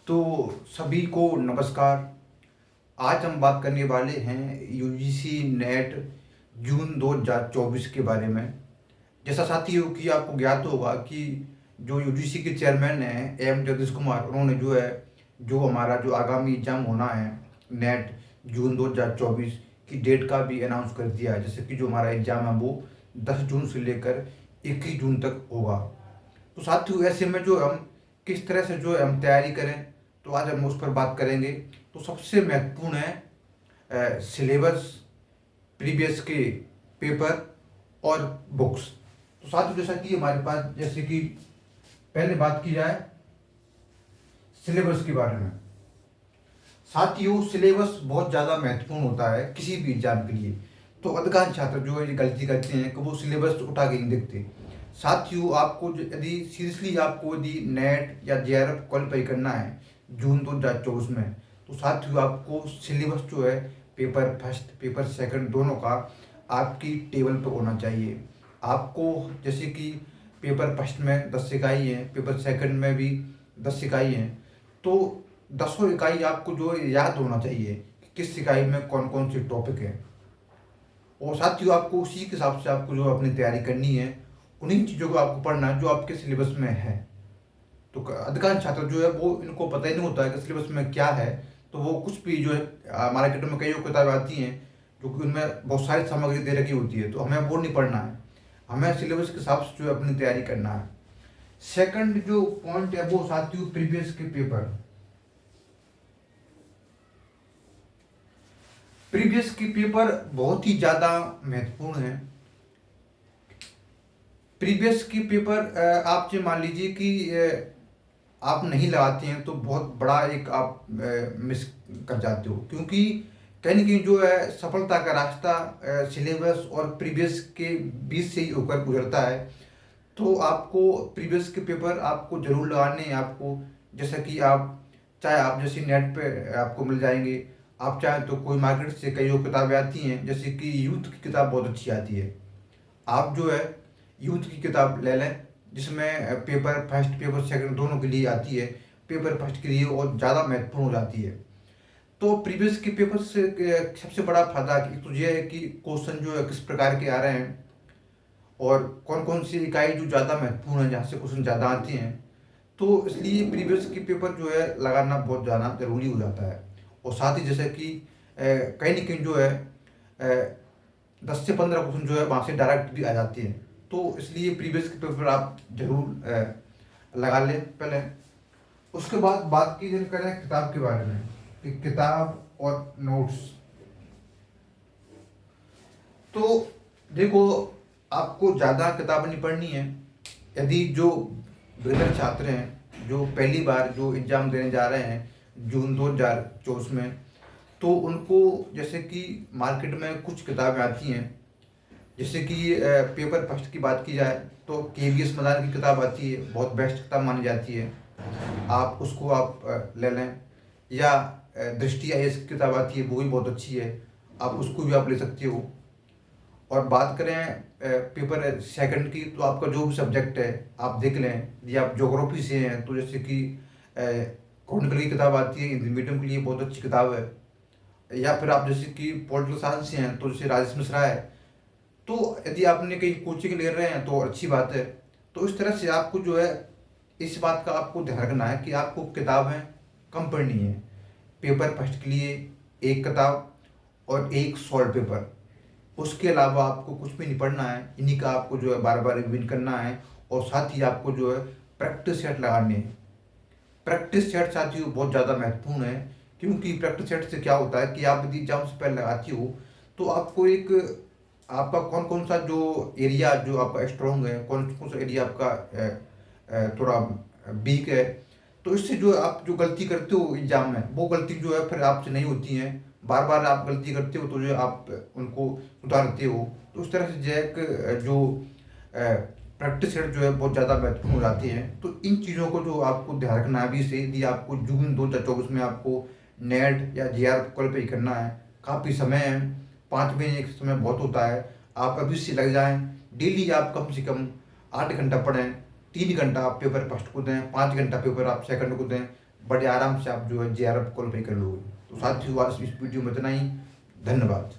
तो सभी को नमस्कार। आज हम बात करने वाले हैं यूजीसी नेट जून 2024 के बारे में। जैसा साथियों कि आपको ज्ञात होगा कि जो यूजीसी के चेयरमैन हैं एम जगदीश कुमार, उन्होंने जो हमारा जो आगामी एग्जाम होना है नेट जून 2024 की डेट का भी अनाउंस कर दिया है। जैसे कि जो हमारा एग्ज़ाम है वो 10 जून से लेकर 21 जून तक होगा। तो साथियों ऐसे में जो हम किस तरह से जो है हम तैयारी करें, तो आज हम उस पर बात करेंगे। तो सबसे महत्वपूर्ण है सिलेबस, प्रीवियस के पेपर और बुक्स। तो साथियों जैसा कि हमारे पास, जैसे कि पहले बात की जाए सिलेबस के बारे में। साथियों सिलेबस बहुत ज़्यादा महत्वपूर्ण होता है किसी भी एग्जाम के लिए। तो अधिकांश छात्र जो है ये गलती करते हैं कि वो सिलेबस उठा के नहीं देखते। साथियों आपको यदि सीरियसली आपको यदि नेट या जेआरएफ क्वालिफाई करना है जून 2024 में, तो साथियों आपको सिलेबस जो है पेपर फर्स्ट पेपर सेकंड दोनों का आपकी टेबल पर होना चाहिए। आपको जैसे कि पेपर फर्स्ट में 10 इकाई हैं, पेपर सेकंड में भी 10 इकाई हैं, तो 10 इकाई आपको जो है याद होना चाहिए कि किस इकाई में कौन कौन से टॉपिक हैं। और साथियों आपको उसी के हिसाब से आपको जो अपनी तैयारी करनी है, उन्हीं चीज़ों को आपको पढ़ना है जो आपके सिलेबस में है। तो अधिकांश छात्र जो है वो इनको पता ही नहीं होता है कि सिलेबस में क्या है। तो वो कुछ भी जो है मार्केट में कई किताबें आती हैं जो कि उनमें बहुत सारी सामग्री दे रखी होती है, तो हमें वो नहीं पढ़ना है। हमें सिलेबस के हिसाब से जो है अपनी तैयारी करना है। सेकंड जो पॉइंट है वो साथियों प्रीवियस के पेपर। प्रीवियस के पेपर बहुत ही ज़्यादा महत्वपूर्ण है। प्रीवियस के पेपर आप जो मान लीजिए कि आप नहीं लगाते हैं तो बहुत बड़ा एक आप मिस कर जाते हो, क्योंकि कहीं ना कहीं जो है सफलता का रास्ता सिलेबस और प्रीवियस के बीच से ही होकर गुजरता है। तो आपको प्रीवियस के पेपर आपको ज़रूर लगाने हैं। आपको जैसा कि आप चाहे आप जैसे नेट पे आपको मिल जाएंगे, आप चाहें तो कोई मार्केट से कई और किताबें आती हैं, जैसे कि यूथ की किताब बहुत अच्छी आती है। आप जो है यूथ की किताब ले लें, जिसमें पेपर फर्स्ट पेपर सेकंड दोनों के लिए आती है। पेपर फर्स्ट के लिए और ज़्यादा महत्वपूर्ण हो जाती है। तो प्रीवियस के पेपर से सबसे बड़ा फायदा तो ये है कि क्वेश्चन जो है किस प्रकार के आ रहे हैं और कौन कौन सी इकाई जो ज़्यादा महत्वपूर्ण है, जहाँ से क्वेश्चन ज़्यादा आते हैं। तो इसलिए प्रीवियस के पेपर जो है लगाना बहुत ज़्यादा ज़रूरी हो जाता है। और साथ ही जैसे कि कहीं ना कहीं जो है 10 से 15 क्वेश्चन जो है वहाँ से डायरेक्ट भी आ जाती हैं। तो इसलिए प्रीवियस के पेपर आप जरूर लगा लें पहले। उसके बाद बात की करें किताब के बारे में कि किताब और नोट्स। तो देखो आपको ज़्यादा किताब नहीं पढ़नी है। यदि जो बिगिनर छात्र हैं जो पहली बार जो एग्ज़ाम देने जा रहे हैं जून 2024 में, तो उनको जैसे कि मार्केट में कुछ किताबें आती हैं। जैसे कि पेपर फर्स्ट की बात की जाए तो केवीएस मदान की किताब आती है, बहुत बेस्ट किताब मानी जाती है। आप उसको आप ले लें। या दृष्टि आईएएस की किताब आती है, वो भी बहुत अच्छी है, आप उसको भी आप ले सकते हो। और बात करें पेपर सेकंड की, तो आपका जो भी सब्जेक्ट है आप देख लें। यदि आप ज्योग्राफी से हैं तो जैसे कि कॉनिकल की किताब आती है, हिंदी मीडियम के लिए बहुत अच्छी किताब है। या फिर आप जैसे कि पॉलिटिकल साइंस से हैं तो जैसे राजेश मिश्रा है। तो यदि आपने कहीं कोचिंग ले रहे हैं तो अच्छी बात है। तो इस तरह से आपको जो है इस बात का आपको ध्यान रखना है कि आपको किताबें कम पढ़नी है। पेपर फर्स्ट के लिए एक किताब और एक सॉल्व पेपर, उसके अलावा आपको कुछ भी नहीं पढ़ना है। इन्हीं का आपको जो है बार बार रिवीजन करना है। और साथ ही आपको जो है प्रैक्टिस सेट लगाने हैं। प्रैक्टिस सेट साथियों बहुत ज़्यादा महत्वपूर्ण है, क्योंकि प्रैक्टिस सेट से क्या होता है कि आप यदि एग्जाम से पहले लगाती हो तो आपको एक आपका कौन कौन सा जो एरिया जो आपका स्ट्रॉन्ग है, कौन कौन सा एरिया आपका थोड़ा वीक है, तो इससे जो आप जो गलती करते हो एग्जाम में, वो गलती जो है फिर आपसे नहीं होती हैं। बार बार आप गलती करते हो तो जो है आप उनको सुधारते हो। तो उस तरह से जो है जो प्रैक्टिस सेट जो है बहुत ज़्यादा महत्वपूर्ण हो जाती है। तो इन चीज़ों को जो आपको ध्यान रखना है अभी से, यदि आपको जून 2024 में आपको नेट या जे आर क्वालिफाई करना है, काफ़ी समय है, 5 महीने का समय बहुत होता है। आप अभी से लग जाएं। डेली आप कम से कम 8 घंटा पढ़ें, 3 घंटा आप पेपर फर्स्ट को दें, 5 घंटा पेपर आप सेकंड को दें। बड़े आराम से आप जो है JRF क्वालिफाई कर लोगे। तो साथियों आज इस वीडियो में इतना ही। धन्यवाद।